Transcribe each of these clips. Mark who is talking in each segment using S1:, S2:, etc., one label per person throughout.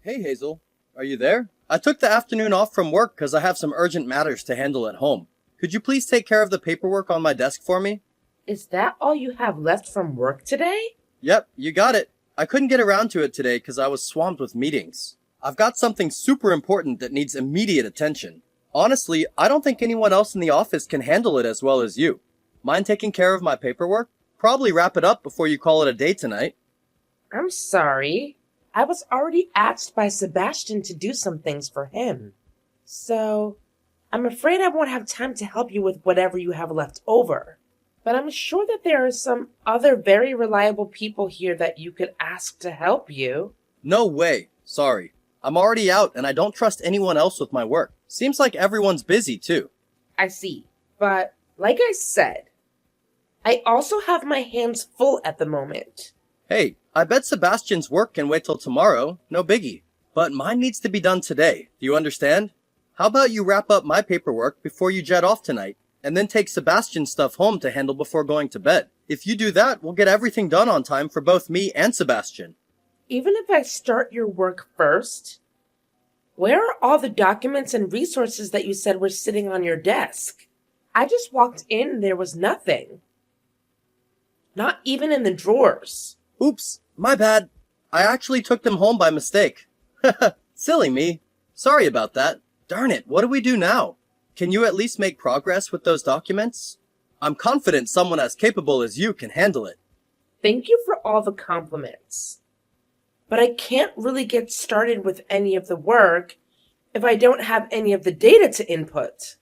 S1: Hey Hazel, are you there? I took the afternoon off from work because I have some urgent matters to handle at home. Could you please take care of the paperwork on my desk for me?
S2: Is that all you have left from work today?
S1: Yep, you got it. I couldn't get around to it today because I was swamped with meetings. I've got something super important that needs immediate attention. Honestly, I don't think anyone else in the office can handle it as well as you. Mind taking care of my paperwork? Probably wrap it up before you call it a day tonight.
S2: I'm sorry. I was already asked by Sebastian to do some things for him. So, I'm afraid I won't have time to help you with whatever you have left over. But I'm sure that there are some other very reliable people here that you could ask to help you.
S1: No way. Sorry. I'm already out and I don't trust anyone else with my work. Seems like everyone's busy too.
S2: I see. But, like I said, I also have my hands full at the moment.
S1: Hey, I bet Sebastian's work can wait till tomorrow, no biggie. But mine needs to be done today, do you understand? How about you wrap up my paperwork before you jet off tonight, and then take Sebastian's stuff home to handle before going to bed? If you do that, we'll get everything done on time for both me and Sebastian.
S2: Even if I start your work first, where are all the documents and resources that you said were sitting on your desk? I just walked in and there was nothing. Not even in the drawers.
S1: Oops, my bad. I actually took them home by mistake. Silly me. Sorry about that. Darn it, what do we do now? Can you at least make progress with those documents? I'm confident someone as capable as you can handle it.
S2: Thank you for all the compliments. But I can't really get started with any of the work if I don't have any of the data to input.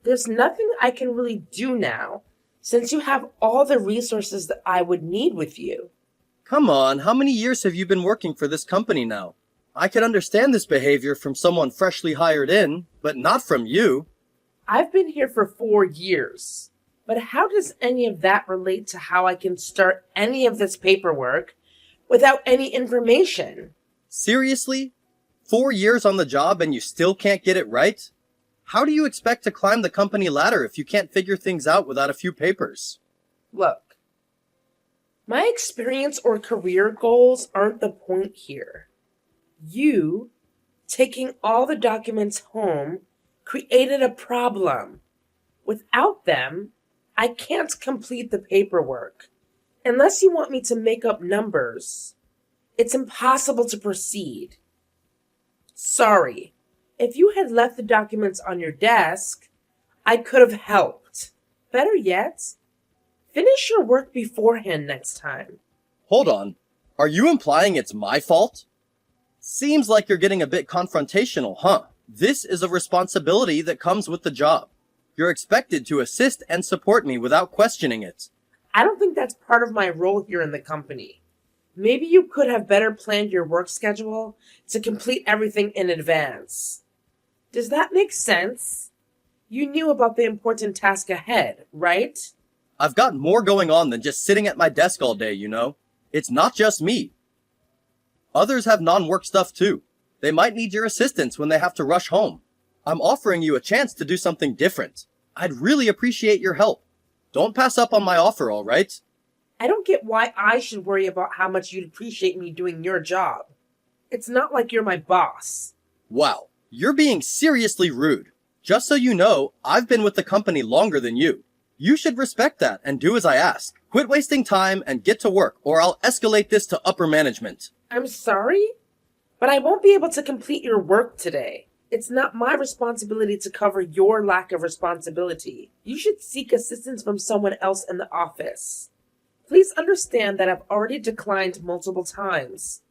S2: There's nothing I can really do now since you have all the resources that I would need with you.
S1: Come on, how many years have you been working for this company now? I could understand this behavior from someone freshly hired in, but not from you.
S2: I've been here for 4 years. But how does any of that relate to how I can start any of this paperwork without any information?
S1: Seriously? 4 years on the job and you still can't get it right? How do you expect to climb the company ladder if you can't figure things out without a few papers?
S2: Look, my experience or career goals aren't the point here. You, taking all the documents home, created a problem. Without them, I can't complete the paperwork. Unless you want me to make up numbers, it's impossible to proceed. Sorry. If you had left the documents on your desk, I could have helped. Better yet, finish your work beforehand next time.
S1: Hold on. Are you implying it's my fault? Seems like you're getting a bit confrontational, huh? This is a responsibility that comes with the job. You're expected to assist and support me without questioning it.
S2: I don't think that's part of my role here in the company. Maybe you could have better planned your work schedule to complete everything in advance. Does that make sense? You knew about the important task ahead, right?
S1: I've got more going on than just sitting at my desk all day, you know? It's not just me. Others have non-work stuff too. They might need your assistance when they have to rush home. I'm offering you a chance to do something different. I'd really appreciate your help. Don't pass up on my offer, alright?
S2: I don't get why I should worry about how much you'd appreciate me doing your job. It's not like you're my boss.
S1: Wow, you're being seriously rude. Just so you know, I've been with the company longer than you. You should respect that and do as I ask. Quit wasting time and get to work, or I'll escalate this to upper management.
S2: I'm sorry, but I won't be able to complete your work today. It's not my responsibility to cover your lack of responsibility. You should seek assistance from someone else in the office. Please understand that I've already declined multiple times.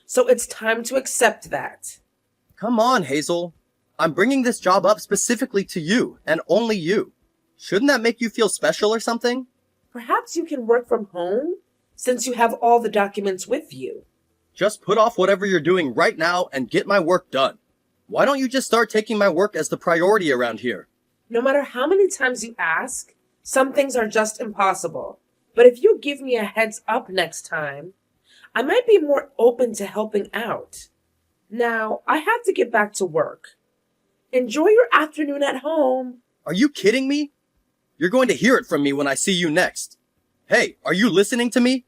S2: So it's time to accept that.
S1: Come on, Hazel. I'm bringing this job up specifically to you, and only you. Shouldn't that make you feel special or something?
S2: Perhaps you can work from home, since you have all the documents with you.
S1: Just put off whatever you're doing right now and get my work done. Why don't you just start taking my work as the priority around here?
S2: No matter how many times you ask, some things are just impossible. But if you give me a heads up next time, I might be more open to helping out. Now, I have to get back to work. Enjoy your afternoon at home.
S1: Are you kidding me? You're going to hear it from me when I see you next. Hey, are you listening to me?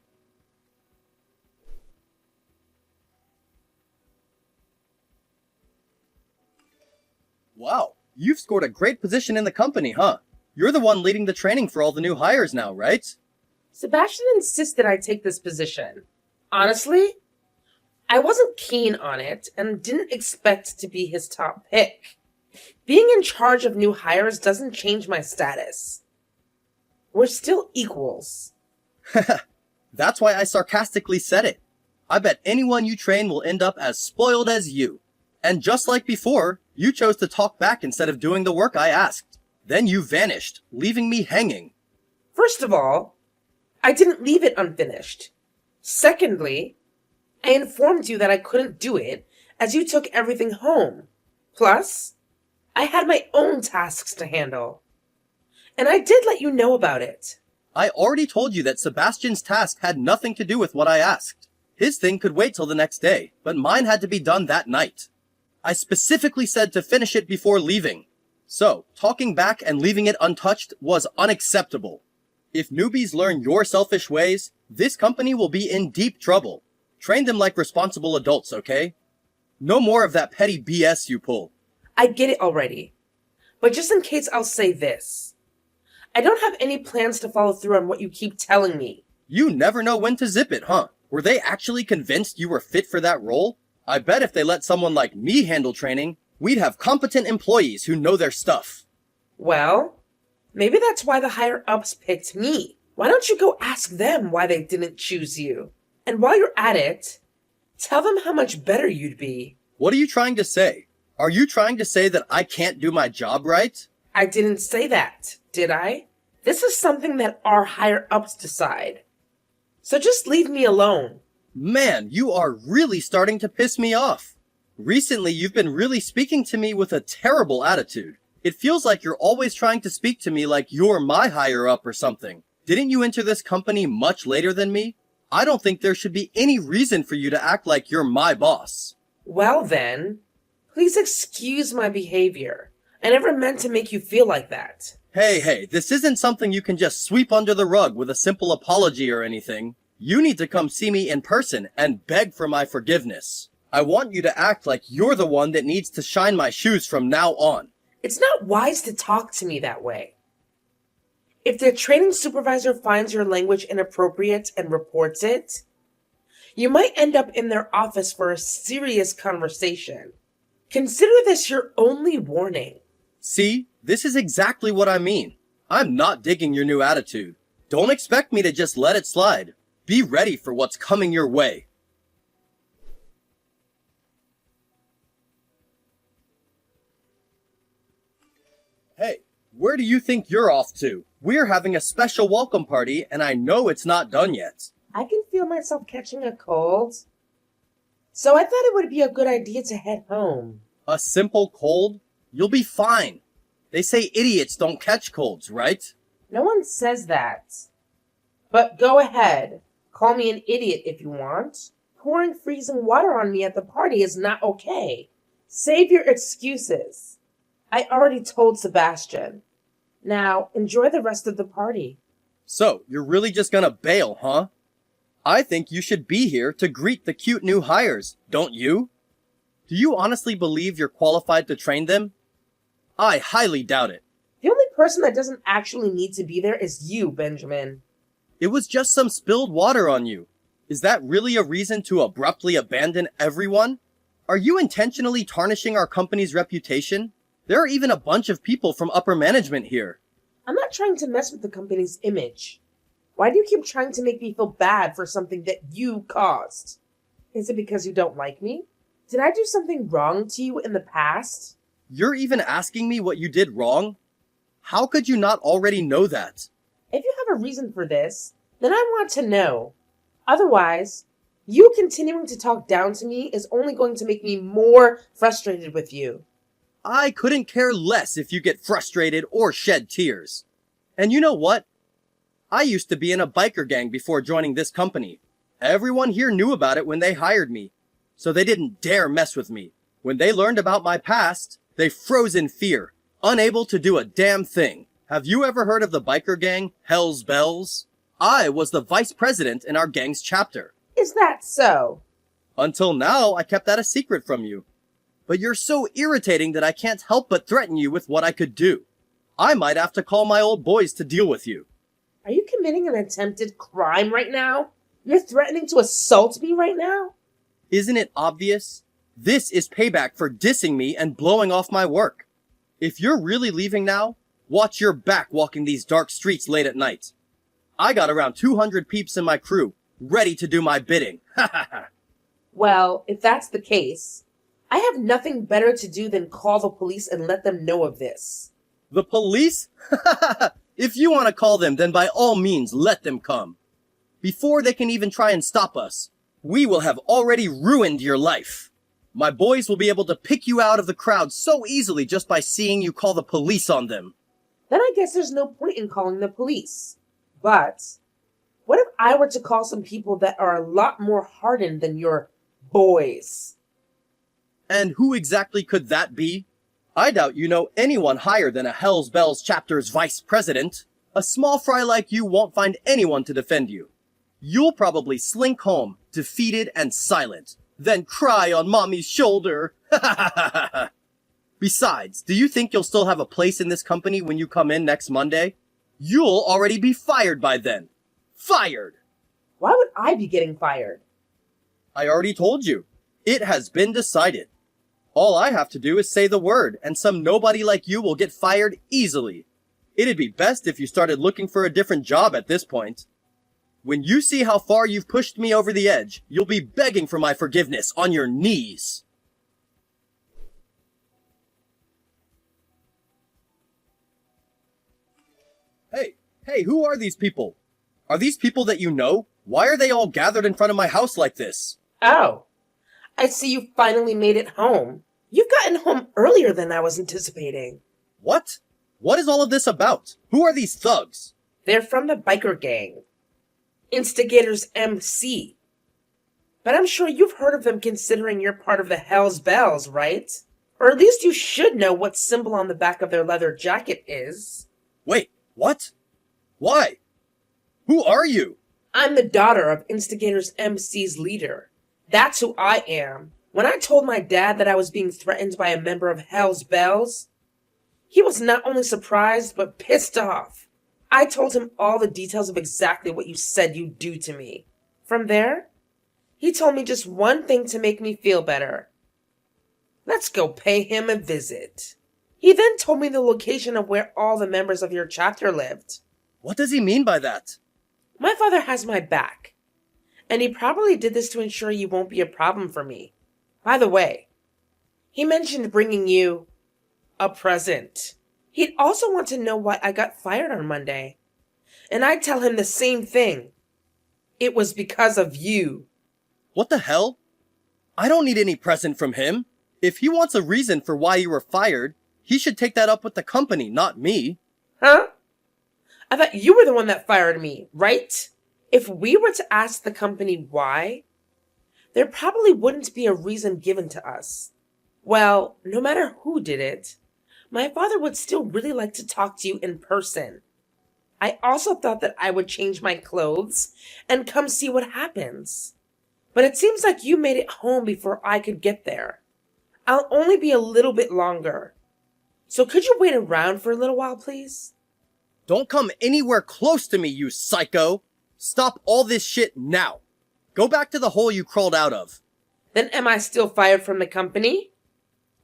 S1: Wow, you've scored a great position in the company, huh? You're the one leading the training for all the new hires now, right?
S2: Sebastian insisted I take this position. Honestly, I wasn't keen on it and didn't expect to be his top pick. Being in charge of new hires doesn't change my status. We're still equals.
S1: That's why I sarcastically said it. I bet anyone you train will end up as spoiled as you. And just like before, you chose to talk back instead of doing the work I asked. Then you vanished, leaving me hanging.
S2: First of all, I didn't leave it unfinished. Secondly, I informed you that I couldn't do it as you took everything home. Plus, I had my own tasks to handle. And I did let you know about it.
S1: I already told you that Sebastian's task had nothing to do with what I asked. His thing could wait till the next day, but mine had to be done that night. I specifically said to finish it before leaving. So, talking back and leaving it untouched was unacceptable. If newbies learn your selfish ways, this company will be in deep trouble. Train them like responsible adults, okay? No more of that petty BS you pull.
S2: I get it already. But just in case, I'll say this. I don't have any plans to follow through on what you keep telling me.
S1: You never know when to zip it, huh? Were they actually convinced you were fit for that role? I bet if they let someone like me handle training, we'd have competent employees who know their stuff.
S2: Well, maybe that's why the higher-ups picked me. Why don't you go ask them why they didn't choose you? And while you're at it, tell them how much better you'd be.
S1: What are you trying to say? Are you trying to say that I can't do my job right?
S2: I didn't say that, did I? This is something that our higher-ups decide. So just leave me alone.
S1: Man, you are really starting to piss me off. Recently, you've been really speaking to me with a terrible attitude. It feels like you're always trying to speak to me like you're my higher up or something. Didn't you enter this company much later than me? I don't think there should be any reason for you to act like you're my boss.
S2: Well then, please excuse my behavior. I never meant to make you feel like that.
S1: Hey, this isn't something you can just sweep under the rug with a simple apology or anything. You need to come see me in person and beg for my forgiveness. I want you to act like you're the one that needs to shine my shoes from now on.
S2: It's not wise to talk to me that way. If the training supervisor finds your language inappropriate and reports it, you might end up in their office for a serious conversation. Consider this your only warning.
S1: See, this is exactly what I mean. I'm not digging your new attitude. Don't expect me to just let it slide. Be ready for what's coming your way. Hey, where do you think you're off to? We're having a special welcome party, and I know it's not done yet.
S2: I can feel myself catching a cold. So I thought it would be a good idea to head home.
S1: A simple cold? You'll be fine. They say idiots don't catch colds, right?
S2: No one says that. But go ahead. Call me an idiot if you want. Pouring freezing water on me at the party is not okay. Save your excuses. I already told Sebastian. Now, enjoy the rest of the party.
S1: So, you're really just gonna bail, huh? I think you should be here to greet the cute new hires, don't you? Do you honestly believe you're qualified to train them? I highly doubt it.
S2: The only person that doesn't actually need to be there is you, Benjamin.
S1: It was just some spilled water on you. Is that really a reason to abruptly abandon everyone? Are you intentionally tarnishing our company's reputation? There are even a bunch of people from upper management here.
S2: I'm not trying to mess with the company's image. Why do you keep trying to make me feel bad for something that you caused? Is it because you don't like me? Did I do something wrong to you in the past?
S1: You're even asking me what you did wrong? How could you not already know that?
S2: If you have a reason for this, then I want to know. Otherwise, you continuing to talk down to me is only going to make me more frustrated with you.
S1: I couldn't care less if you get frustrated or shed tears. And you know what? I used to be in a biker gang before joining this company. Everyone here knew about it when they hired me, so they didn't dare mess with me. When they learned about my past, they froze in fear, unable to do a damn thing. Have you ever heard of the biker gang, Hell's Bells? I was the vice president in our gang's chapter.
S2: Is that so?
S1: Until now, I kept that a secret from you. But you're so irritating that I can't help but threaten you with what I could do. I might have to call my old boys to deal with you.
S2: Are you committing an attempted crime right now? You're threatening to assault me right now?
S1: Isn't it obvious? This is payback for dissing me and blowing off my work. If you're really leaving now, watch your back walking these dark streets late at night. I got around 200 peeps in my crew, ready to do my bidding. Ha ha ha.
S2: Well, if that's the case, I have nothing better to do than call the police and let them know of this.
S1: The police? If you want to call them, then by all means let them come. Before they can even try and stop us, we will have already ruined your life. My boys will be able to pick you out of the crowd so easily just by seeing you call the police on them.
S2: Then I guess there's no point in calling the police. But what if I were to call some people that are a lot more hardened than your boys?
S1: And who exactly could that be? I doubt you know anyone higher than a Hell's Bells chapter's vice president. A small fry like you won't find anyone to defend you. You'll probably slink home, defeated and silent, then cry on mommy's shoulder. Besides, do you think you'll still have a place in this company when you come in next Monday? You'll already be fired by then. Fired!
S2: Why would I be getting fired?
S1: I already told you. It has been decided. All I have to do is say the word, and some nobody like you will get fired easily. It'd be best if you started looking for a different job at this point. When you see how far you've pushed me over the edge, you'll be begging for my forgiveness on your knees. Hey, who are these people? Are these people that you know? Why are they all gathered in front of my house like this?
S2: Oh, I see you finally made it home. You've gotten home earlier than I was anticipating.
S1: What? What is all of this about? Who are these thugs?
S2: They're from the biker gang. Instigators MC. But I'm sure you've heard of them considering you're part of the Hell's Bells, right? Or at least you should know what symbol on the back of their leather jacket is.
S1: Wait, what? Why? Who are you?
S2: I'm the daughter of Instigators MC's leader. That's who I am. When I told my dad that I was being threatened by a member of Hell's Bells, he was not only surprised, but pissed off. I told him all the details of exactly what you said you'd do to me. From there, he told me just one thing to make me feel better. Let's go pay him a visit. He then told me the location of where all the members of your chapter lived.
S1: What does he mean by that?
S2: My father has my back, and he probably did this to ensure you won't be a problem for me. By the way, he mentioned bringing you a present. He'd also want to know why I got fired on Monday, and I'd tell him the same thing. It was because of you.
S1: What the hell? I don't need any present from him. If he wants a reason for why you were fired, he should take that up with the company, not me.
S2: Huh? I thought you were the one that fired me, right? If we were to ask the company why, there probably wouldn't be a reason given to us. Well, no matter who did it, my father would still really like to talk to you in person. I also thought that I would change my clothes and come see what happens. But it seems like you made it home before I could get there. I'll only be a little bit longer. So could you wait around for a little while, please?
S1: Don't come anywhere close to me, you psycho! Stop all this shit now! Go back to the hole you crawled out of.
S2: Then am I still fired from the company?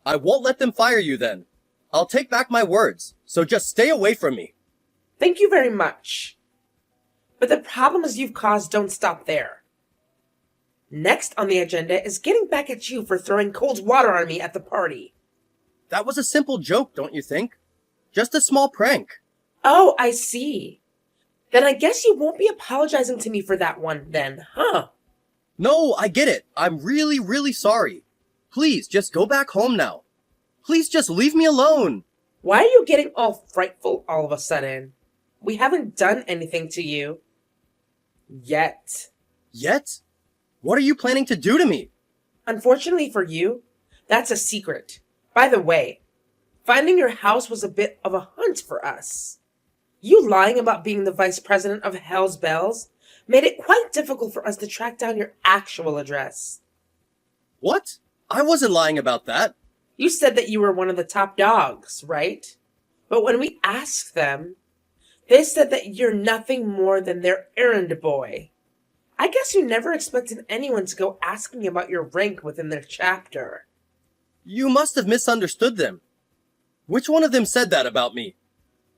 S1: I won't let them fire you then. I'll take back my words, so just stay away from me.
S2: Thank you very much. But the problems you've caused don't stop there. Next on the agenda is getting back at you for throwing cold water on me at the party.
S1: That was a simple joke, don't you think? Just a small prank.
S2: Oh, I see. Then I guess you won't be apologizing to me for that one then, huh?
S1: No, I get it. I'm really, really sorry. Please, just go back home now. Please just leave me alone.
S2: Why are you getting all frightful all of a sudden? We haven't done anything to you. Yet.
S1: Yet? What are you planning to do to me?
S2: Unfortunately for you, that's a secret. By the way, finding your house was a bit of a hunt for us. You lying about being the vice president of Hell's Bells made it quite difficult for us to track down your actual address.
S1: What? I wasn't lying about that.
S2: You said that you were one of the top dogs, right? But when we asked them, they said that you're nothing more than their errand boy. I guess you never expected anyone to go asking about your rank within their chapter.
S1: You must have misunderstood them. Which one of them said that about me?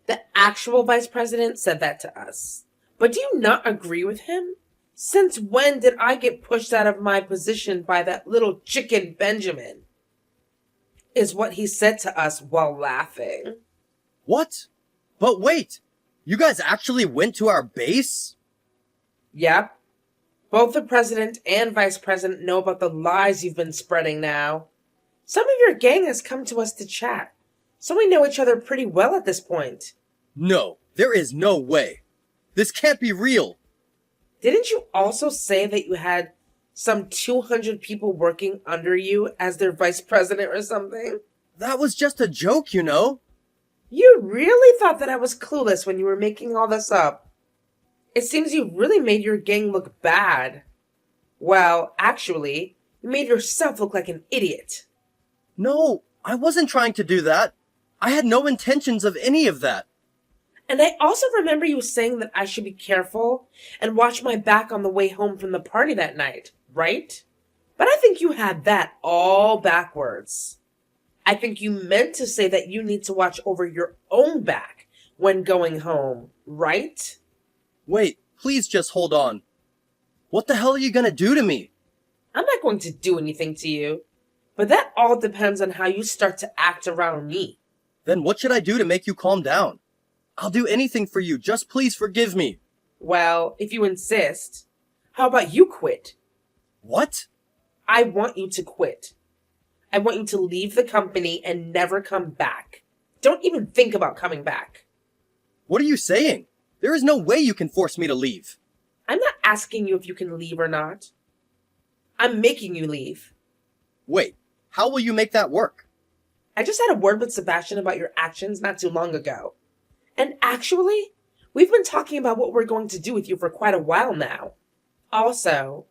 S2: The actual vice president said that to us. But do you not agree with him? Since when did I get pushed out of my position by that little chicken Benjamin? Is what he said to us while laughing.
S1: What? But wait! You guys actually went to our base?
S2: Yep. Both the president and vice president know about the lies you've been spreading now. Some of your gang has come to us to chat, so we know each other pretty well at this point.
S1: No, there is no way. This can't be real.
S2: Didn't you also say that you had some 200 people working under you as their vice president or something?
S1: That was just a joke, you know?
S2: You really thought that I was clueless when you were making all this up. It seems you really made your gang look bad. Well, actually, you made yourself look like an idiot.
S1: No, I wasn't trying to do that. I had no intentions of any of that.
S2: And I also remember you saying that I should be careful and watch my back on the way home from the party that night, right? But I think you had that all backwards. I think you meant to say that you need to watch over your own back when going home, right?
S1: Wait, please just hold on. What the hell are you gonna do to me?
S2: I'm not going to do anything to you, but that all depends on how you start to act around me.
S1: Then what should I do to make you calm down? I'll do anything for you, just please forgive me.
S2: Well, if you insist, how about you quit?
S1: What?
S2: I want you to quit. I want you to leave the company and never come back. Don't even think about coming back.
S1: What are you saying? There is no way you can force me to leave.
S2: I'm not asking you if you can leave or not. I'm making you leave.
S1: Wait, how will you make that work?
S2: I just had a word with Sebastian about your actions not too long ago. And actually, we've been talking about what we're going to do with you for quite a while now. Also,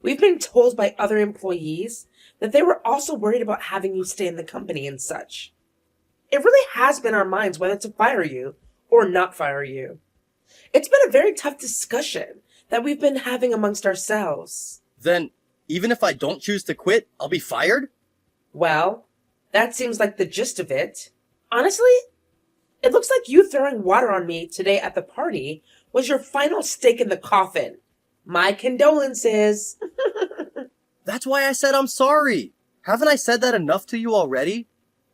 S2: we've been told by other employees that they were also worried about having you stay in the company and such. It really has been our minds whether to fire you or not fire you. It's been a very tough discussion that we've been having amongst ourselves.
S1: Then, even if I don't choose to quit, I'll be fired?
S2: Well, that seems like the gist of it. Honestly, it looks like you throwing water on me today at the party was your final stake in the coffin. My condolences.
S1: That's why I said I'm sorry. Haven't I said that enough to you already?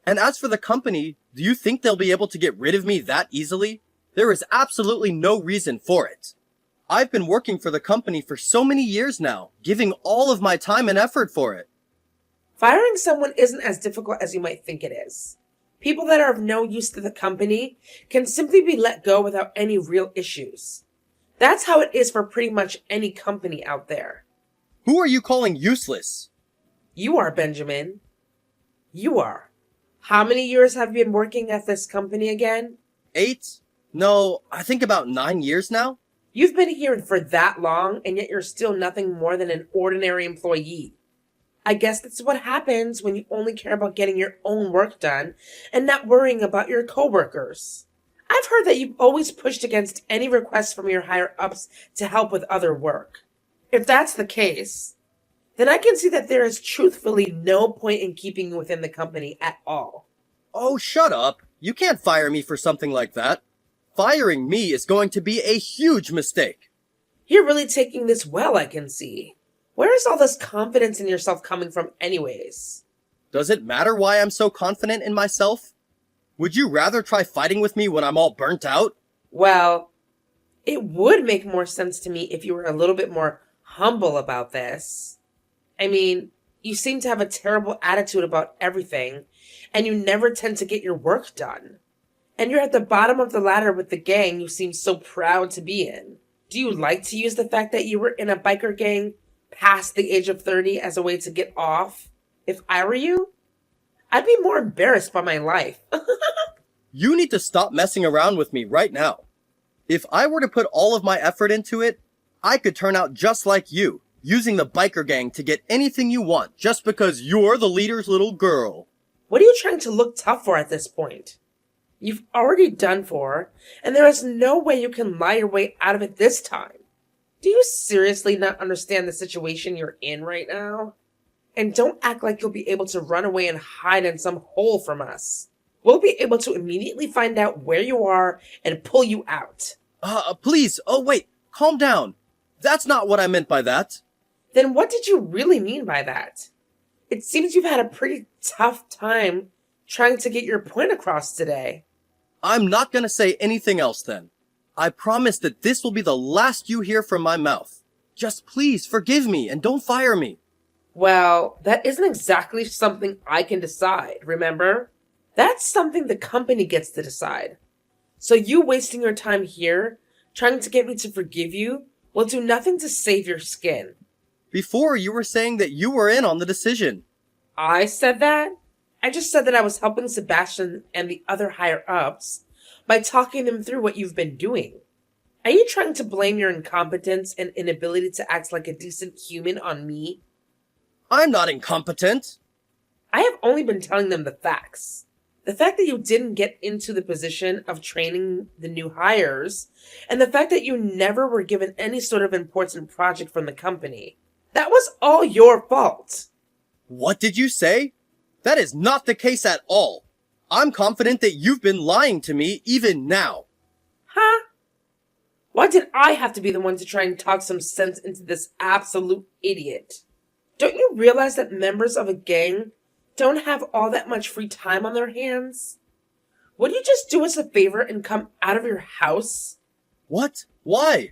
S1: And as for the company, do you think they'll be able to get rid of me that easily? There is absolutely no reason for it. I've been working for the company for so many years now, giving all of my time and effort for it.
S2: Firing someone isn't as difficult as you might think it is. People that are of no use to the company can simply be let go without any real issues. That's how it is for pretty much any company out there.
S1: Who are you calling useless?
S2: You are, Benjamin. You are. How many years have you been working at this company again?
S1: 8? No, I think about 9 years now.
S2: You've been here for that long, and yet you're still nothing more than an ordinary employee. I guess that's what happens when you only care about getting your own work done and not worrying about your coworkers. I've heard that you've always pushed against any requests from your higher-ups to help with other work. If that's the case, then I can see that there is truthfully no point in keeping you within the company at all.
S1: Oh, shut up. You can't fire me for something like that. Firing me is going to be a huge mistake.
S2: You're really taking this well, I can see. Where is all this confidence in yourself coming from anyways?
S1: Does it matter why I'm so confident in myself? Would you rather try fighting with me when I'm all burnt out?
S2: Well, it would make more sense to me if you were a little bit more humble about this. I mean, you seem to have a terrible attitude about everything, and you never tend to get your work done. And you're at the bottom of the ladder with the gang you seem so proud to be in. Do you like to use the fact that you were in a biker gang past the age of 30 as a way to get off? If I were you, I'd be more embarrassed by my life.
S1: You need to stop messing around with me right now. If I were to put all of my effort into it, I could turn out just like you, using the biker gang to get anything you want just because you're the leader's little girl.
S2: What are you trying to look tough for at this point? You've already done for, and there is no way you can lie your way out of it this time. Do you seriously not understand the situation you're in right now? And don't act like you'll be able to run away and hide in some hole from us. We'll be able to immediately find out where you are and pull you out.
S1: Please, oh wait, calm down. That's not what I meant by that.
S2: Then what did you really mean by that? It seems you've had a pretty tough time trying to get your point across today.
S1: I'm not gonna say anything else then. I promise that this will be the last you hear from my mouth. Just please forgive me and don't fire me.
S2: Well, that isn't exactly something I can decide, remember? That's something the company gets to decide. So you wasting your time here, trying to get me to forgive you, will do nothing to save your skin.
S1: Before you were saying that you were in on the decision.
S2: I said that? I just said that I was helping Sebastian and the other higher-ups by talking them through what you've been doing. Are you trying to blame your incompetence and inability to act like a decent human on me?
S1: I'm not incompetent.
S2: I have only been telling them the facts. The fact that you didn't get into the position of training the new hires, and the fact that you never were given any sort of important project from the company. That was all your fault.
S1: What did you say? That is not the case at all. I'm confident that you've been lying to me even now.
S2: Huh? Why did I have to be the one to try and talk some sense into this absolute idiot? Don't you realize that members of a gang don't have all that much free time on their hands? Would you just do us a favor and come out of your house?
S1: What? Why?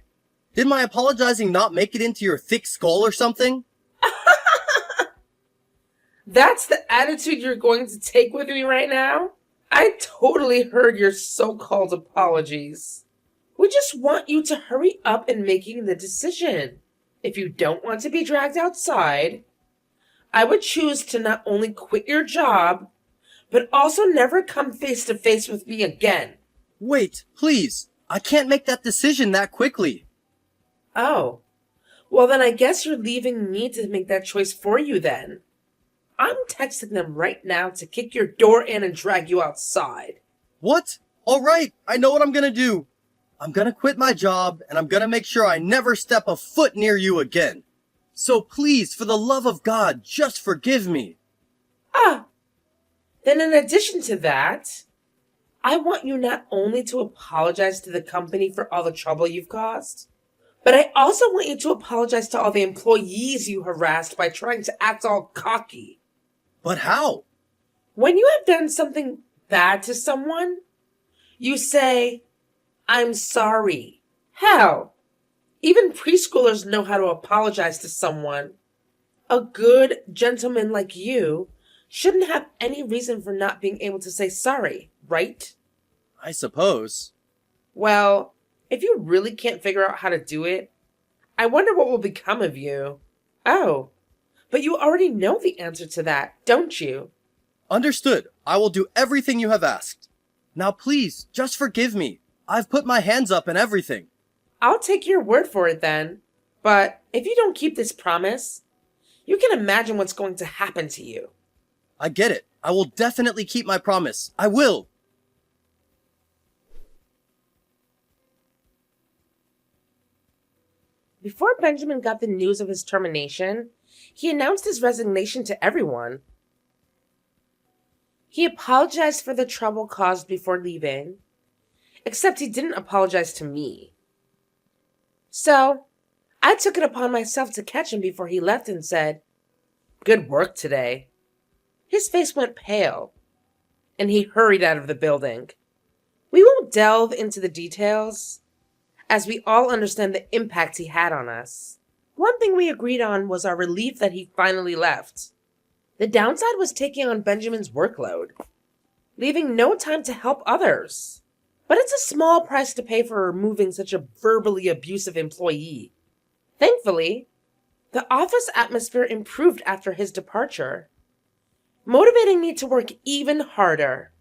S1: Did my apologizing not make it into your thick skull or something?
S2: That's the attitude you're going to take with me right now? I totally heard your so-called apologies. We just want you to hurry up in making the decision. If you don't want to be dragged outside, I would choose to not only quit your job, but also never come face to face with me again.
S1: Wait, please. I can't make that decision that quickly.
S2: Oh, well then I guess you're leaving me to make that choice for you then. I'm texting them right now to kick your door in and drag you outside.
S1: What? Alright, I know what I'm gonna do. I'm gonna quit my job, and I'm gonna make sure I never step a foot near you again. So please, for the love of God, just forgive me.
S2: Then in addition to that, I want you not only to apologize to the company for all the trouble you've caused, but I also want you to apologize to all the employees you harassed by trying to act all cocky.
S1: But how?
S2: When you have done something bad to someone, you say, I'm sorry. Hell, even preschoolers know how to apologize to someone. A good gentleman like you shouldn't have any reason for not being able to say sorry, right?
S1: I suppose.
S2: Well, if you really can't figure out how to do it, I wonder what will become of you. Oh, but you already know the answer to that, don't you?
S1: Understood. I will do everything you have asked. Now please, just forgive me. I've put my hands up and everything.
S2: I'll take your word for it then. But if you don't keep this promise, you can imagine what's going to happen to you.
S1: I get it. I will definitely keep my promise. I will.
S2: Before Benjamin got the news of his termination, he announced his resignation to everyone. He apologized for the trouble caused before leaving, except he didn't apologize to me. So, I took it upon myself to catch him before he left and said, "Good work today." His face went pale, and he hurried out of the building. We won't delve into the details, as we all understand the impact he had on us. One thing we agreed on was our relief that he finally left. The downside was taking on Benjamin's workload, leaving no time to help others. But it's a small price to pay for removing such a verbally abusive employee. Thankfully, the office atmosphere improved after his departure, motivating me to work even harder.